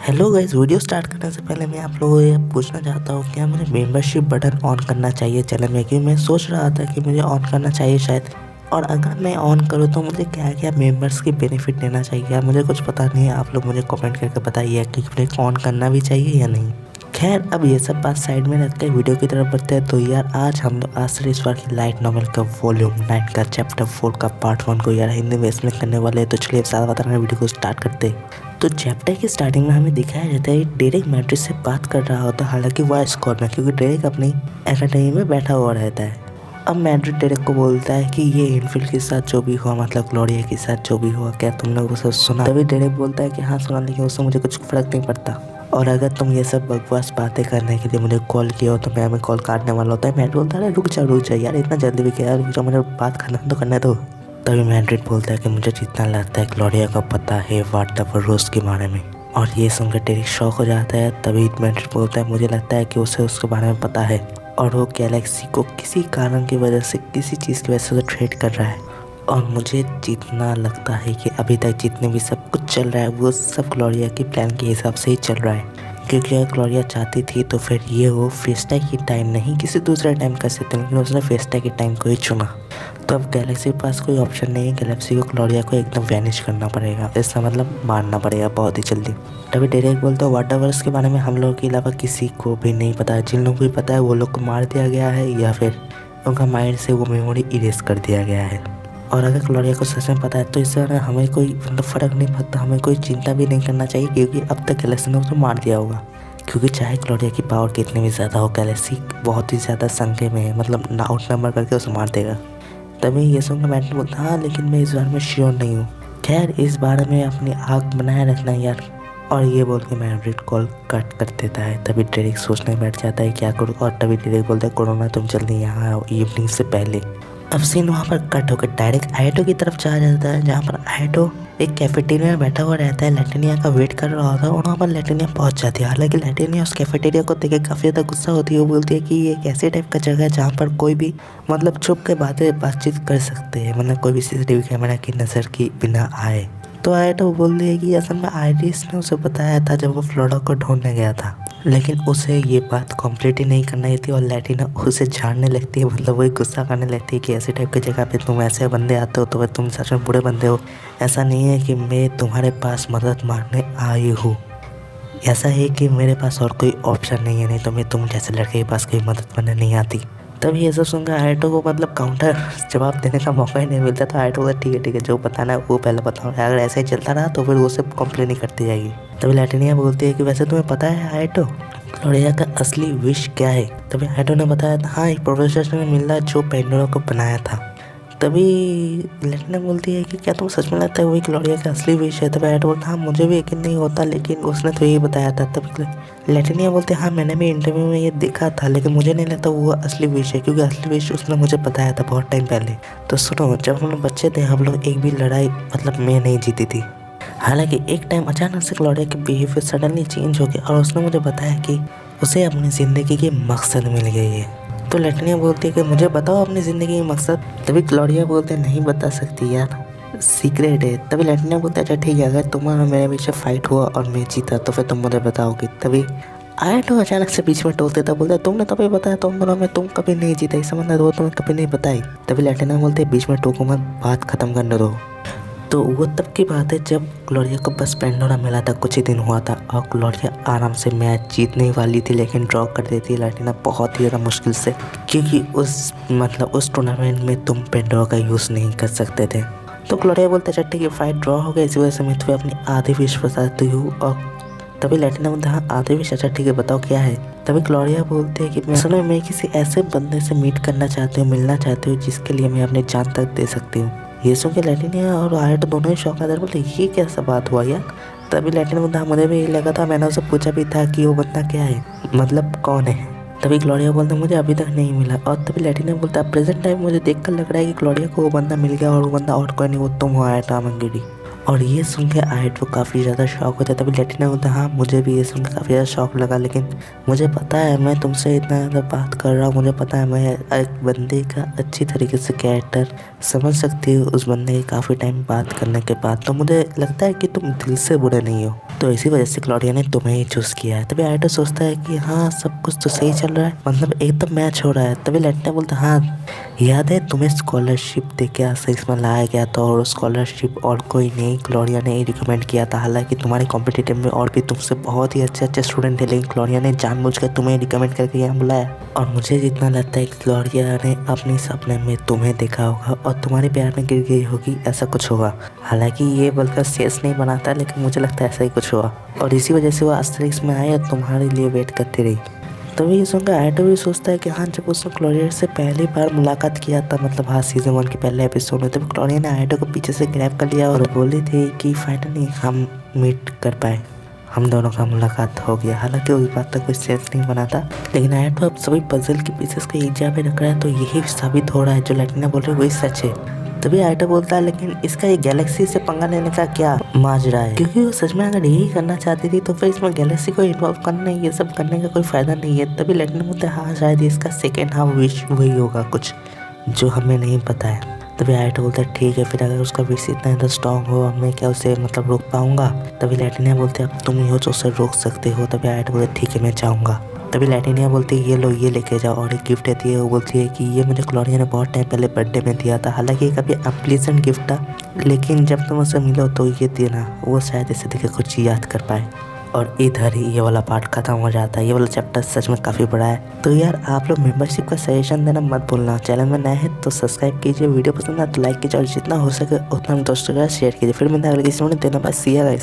Hello guys, video start करने से पहले मैं आप लोगों को ये पूछना चाहता हूँ क्या मुझे मेंबरशिप बटन ऑन करना चाहिए चैनल में, क्योंकि मैं सोच रहा था कि मुझे ऑन करना चाहिए शायद। और अगर मैं ऑन करूँ तो मुझे क्या क्या मेंबर्स की बेनिफिट लेना चाहिए यार, मुझे कुछ पता नहीं है। आप लोग मुझे कमेंट करके बताइए कि मुझे ऑन करना भी चाहिए या नहीं। खैर, अब ये सब बात साइड में रख के वीडियो की तरफ बढ़ते हैं। तो यार आज हम लोग आश्चर्येश्वर की लाइट नॉवेल का वॉल्यूम 9 का चैप्टर 4 का पार्ट 1 को यार हिंदी में एक्सप्लेन करने वाले हैं। तो चलिए साथ बताना वीडियो को स्टार्ट करते हैं। तो चैप्टर की स्टार्टिंग में हमें दिखाया जाता है डेरेक मैट्रिक्स से बात कर रहा होता है, हालांकि वह स्कॉट में, क्योंकि डेरेक अपनी एकेडमी में बैठा हुआ रहता है। अब मैड्रिड डेरेक को बोलता है कि ये इनफिल के साथ जो भी हुआ, मतलब ग्लोरिया के साथ जो भी हुआ, क्या तुमने वो सब सुना? तभी डेरेक बोलता है कि हाँ सुना, लेकिन उससे मुझे कुछ फर्क नहीं पड़ता। और अगर तुम ये सब बकवास बातें करने के लिए मुझे कॉल किया हो तो मैं हमें कॉल काटने वाला होता है। मैड्रिड बोलता है रुक जा यार, इतना जल्दी भी क्या, रुक जा, मुझे बात खत्म तो करने दो। तभी मैड्रिड बोलता है कि मुझे जितना लगता है ग्लोरिया को पता है वाट द रोज के बारे में। और ये सुनकर डेरेक शॉक हो जाता है। तभी मैड्रिड बोलता है मुझे लगता है कि उसे उसके बारे में पता है और वो गैलेक्सी को किसी कारण की वजह से, किसी चीज़ की वजह से ट्रेड कर रहा है। और मुझे जितना लगता है कि अभी तक जितने भी सब कुछ चल रहा है वो सब ग्लोरिया की प्लान के हिसाब से ही चल रहा है, क्योंकि अगर ग्लोरिया चाहती थी तो फिर ये वो फेस्टा की टाइम नहीं किसी दूसरे टाइम कर सकते, लेकिन उसने फेस्टा के टाइम को ही चुना। तो अब गैलेक्सी के पास कोई ऑप्शन नहीं है, गैलेक्सी को ग्लोरिया को एकदम वैनिश करना पड़ेगा, इसका मतलब मारना पड़ेगा बहुत ही जल्दी। तभी डेरेक बोलता है वाटरवर्स के बारे में हम लोगों के अलावा किसी को भी नहीं पता है, जिन लोगों को भी पता है वो लोग को मार दिया गया है या फिर उनका माइंड से वो मेमोरी इरेज कर दिया गया है। और अगर ग्लोरिया को सच में पता है तो इससे हमें कोई मतलब फ़र्क नहीं पड़ता, हमें कोई चिंता भी नहीं करना चाहिए, क्योंकि अब तक गैलेक्सी ने उसे मार दिया होगा। क्योंकि चाहे ग्लोरिया की पावर कितनी भी ज़्यादा हो, गैलेक्सी बहुत ही ज़्यादा संख्या में है, मतलब आउट नंबर करके उसे मार देगा। तभी ये सुनकर मैड्रिड बोलता हाँ लेकिन मैं इस बारे में श्योर नहीं हूँ, खैर इस बारे में अपनी आँख बनाए रखना यार। और ये बोल के मैड्रिड कॉल कट कर देता है। तभी डेरेक सोचने बैठ जाता है क्या करूँ, और तभी डेरेक बोलता है कोरोना तुम जल्दी यहाँ आओ इवनिंग से पहले। अब सीन वहाँ पर कट होकर डायरेक्ट आयटो की तरफ चला जाता है, जहाँ पर आयटो एक कैफेटेरिया में बैठा हुआ रहता है, लैटिनिया का वेट कर रहा होता है। और वहाँ पर लैटिनिया पहुँच जाती है। हालांकि लैटिनिया उस कैफेटेरिया को देख के काफ़ी ज़्यादा गुस्सा होती है। वो बोलती है कि ये एक ऐसे टाइप का जगह है जहाँ पर कोई भी मतलब छुप के बातचीत कर सकते हैं, मतलब कोई भी सीसीटीवी कैमरा की नज़र के बिना आए। तो आयटो बोल रही है कि असल में आइरिस ने उसे बताया था जब वो फ्लोरा को ढूंढने गया था, लेकिन उसे ये बात कंप्लीट ही नहीं करनी थी। और लैटिना उसे झाड़ने लगती है, मतलब वही गुस्सा करने लगती है कि ऐसे टाइप की जगह पे तुम ऐसे बंदे आते हो तो वह तुम सच में बुरे बंदे हो। ऐसा नहीं है कि मैं तुम्हारे पास मदद मांगने आई हूँ, ऐसा है कि मेरे पास और कोई ऑप्शन नहीं है, नहीं तो मैं तुम जैसे लड़के के पास कोई मदद करने नहीं आती। तभी ये सब सुनकर आयटो को मतलब काउंटर जवाब देने का मौका ही नहीं मिलता। तो आयटो बोला ठीक है जो बताना है वो पहले बताओ, अगर ऐसे ही चलता रहा तो फिर वो सब कंप्लेन ही करती जाएगी। तभी लैटिनिया बोलती है कि वैसे तुम्हें पता है आयटो ग्लोरिया का असली विश क्या है? तभी आयटो ने बताया था हाँ एक प्रोफेसर से मिला जो पेंडोरा को बनाया था। तभी लैटिनिया बोलती है कि क्या तुम सच में लगता है वही ग्लोरिया का असली विश है? तभी आयटो बोलता हाँ मुझे भी यकीन नहीं होता, लेकिन उसने तो यही बताया था। तभी लैटिनिया बोलते हाँ मैंने भी इंटरव्यू में ये देखा था, लेकिन मुझे नहीं लगता वो असली विश है, क्योंकि असली विश उसने मुझे बताया था बहुत टाइम पहले। तो सुनो, जब हम लोग बच्चे थे हम लोग एक भी लड़ाई मतलब मैं नहीं जीती थी। हालांकि एक टाइम अचानक से ग्लोरिया की बिहेवियर सडनली चेंज हो गया और उसने मुझे बताया कि उसे अपनी ज़िंदगी के मकसद मिल गई है। तो लैटिनिया बोलती है कि मुझे बताओ अपनी ज़िंदगी का मकसद। तभी ग्लोरिया बोलते नहीं बता सकती यार, सीक्रेट है। तभी लैटिनिया बोलते अच्छा ठीक है, अगर तुम्हारा मेरे बीच फाइट हुआ और मैं जीता तो फिर तुम मुझे बताओगी। तभी आयटो अचानक से बीच में टोलते था, बोलता तुमने तभी बताया तुम दोनों में तुम कभी नहीं जीता, इस मतलब वो तुम्हें कभी नहीं बताई। तभी लैटिनिया बोलते बीच में टोको मत, बात खत्म करने दो। तो वो तब की बात है जब ग्लोरिया को बस पेंडोरा मिला था, कुछ ही दिन हुआ था और ग्लोरिया आराम से मैच जीतने वाली थी, लेकिन ड्रॉ कर देती है लैटिना बहुत ही ज़्यादा मुश्किल से, क्योंकि उस टूर्नामेंट में तुम पेंडोरा का यूज़ नहीं कर सकते थे। तो ग्लोरिया बोलते अच्छा ठीक है फाइट ड्रॉ हो गया, इसी वजह से मैं तुम्हें अपनी आधी विश बताती हूँ। और तभी लैटिना बोलता हाँ आधी विश, अच्छा ठीक है बताओ क्या है? तभी ग्लोरिया बोलते हैं कि मैं किसी ऐसे बंदे से मीट करना चाहती हूँ, मिलना चाहती हूँ जिसके लिए मैं अपनी जान तक दे सकती हूँ। ये सुन के लैटिनिया और आयटो दोनों ही शौक आते बोलते ये कैसा बात हुआ यार? तभी लैटिनिया बोलता मुझे भी यही लगा था, मैंने उससे पूछा भी था कि वो बंदा क्या है, मतलब कौन है। तभी ग्लोरिया बोलता मुझे अभी तक नहीं मिला। और तभी लैटिनिया बोलता प्रेजेंट टाइम मुझे देखकर लग रहा है कि ग्लोरिया को वो बंदा मिल गया, और वो बंदा और कोई नहीं, वो तुम हो आयटा मंगेडी। और ये सुन के आयट वो काफ़ी ज़्यादा शॉक होता है। तभी लैटिना बोलता है हाँ मुझे भी ये सुन के काफ़ी ज़्यादा शॉक लगा, लेकिन मुझे पता है मैं तुमसे इतना ज़्यादा बात कर रहा हूँ, मुझे पता है मैं एक बंदे का अच्छी तरीके से कैरेक्टर समझ सकती हूँ उस बंदे की काफ़ी टाइम बात करने के बाद, तो मुझे लगता है कि तुम दिल से बुरे नहीं हो, तो इसी वजह से क्लॉडिया ने तुम्हें ही चूज़ किया है। तभी आयटो सोचता है कि हाँ सब कुछ तो सही चल रहा है, मतलब एकदम मैच हो रहा है। तभी लैटिना बोलता है हाँ याद है तुम्हें स्कॉलरशिप दे के आसिक्स में लाया गया था, और स्कॉलरशिप और कोई नहीं क्लॉडिया ने ही रिकमेंड किया था। हालांकि तुम्हारे कॉम्पिटिटिव में और भी तुमसे बहुत ही अच्छे छूटेंट थे, लेकिन क्लॉडिया ने जानबूझकर तुम्हें रिकमेंड करके यहाँ बुलाया। और मुझे जितना लगता है क्लॉडिया ने अपने सपने में तुम्हें देखा होगा और तुम्हारे प्यार में गिर गई होगी, ऐसा कुछ होगा। हालांकि ये बोलकर शेष नहीं बनाता, लेकिन मुझे लगता है ऐसा ही कुछ हुआ, और इसी वजह से वो आस्टरिक्स में आए और तुम्हारे लिए वेट करती रही। तभी ये सुनकर आयटो भी सोचता है कि हाँ जब उसने क्लॉडिया से पहली बार मुलाकात किया था, मतलब हाँ सीजन 1 के पहले एपिसोड में, तब क्लॉडिया ने आयटो को पीछे से ग्रैब कर लिया और बोली थी कि फाइनली हम मीट कर पाए, हम दोनों का मुलाकात हो गया। हालांकि उस बात तक कोई सेंस नहीं बना था, लेकिन आयटो अब सभी पजल के पीसेस को एक जगह पे रख रहा है, तो यही साबित हो रहा है जो लैटिना बोल रही है वही सच है। तभी आयटो बोलता है लेकिन इसका ये गैलेक्सी से पंगा लेने का क्या माजरा है, क्योंकि वो सच में अगर यही करना चाहती थी तो फिर इसमें गैलेक्सी को इन्वॉल्व करना, ये सब करने का कोई फायदा नहीं है। तभी लैटिना बोलता है हाँ शायद इसका सेकेंड हाफ विश वही होगा कुछ जो हमें नहीं पता है। तभी आयटो बोलता है ठीक है, फिर अगर उसका विश इतना ज़्यादा स्ट्रॉन्ग हो मैं क्या उसे मतलब रोक पाऊंगा। तभी लैटिना बोलते अब तुम ही हो जो उसे रोक सकते हो। तभी आयटो बोलते ठीक है मैं चाहूँगा। तभी लैटिनिया बोलती है ये लो ये लेके जाओ, और एक गिफ्ट देती है। वो बोलती है कि ये मुझे क्लॉडिया ने बहुत टाइम पहले बर्थडे में दिया था, हालांकि काफ़ी अनप्लीजेंट गिफ्ट था, लेकिन जब तुम उससे मिलो तो ये देना, वो शायद इसे देखे कुछ याद कर पाए। और इधर ही ये वाला पार्ट खत्म हो जाता है। ये वाला चैप्टर सच में काफ़ी बड़ा है। तो यार आप लोग मेंबरशिप का सजेशन देना मत भूलना। चैनल में नए हैं तो सब्सक्राइब कीजिए, वीडियो पसंद है तो लाइक कीजिए, और जितना हो सके उतना दोस्तों के साथ शेयर कीजिए। फिर मिलते हैं अगले किसी में, देना बस सी गाइस।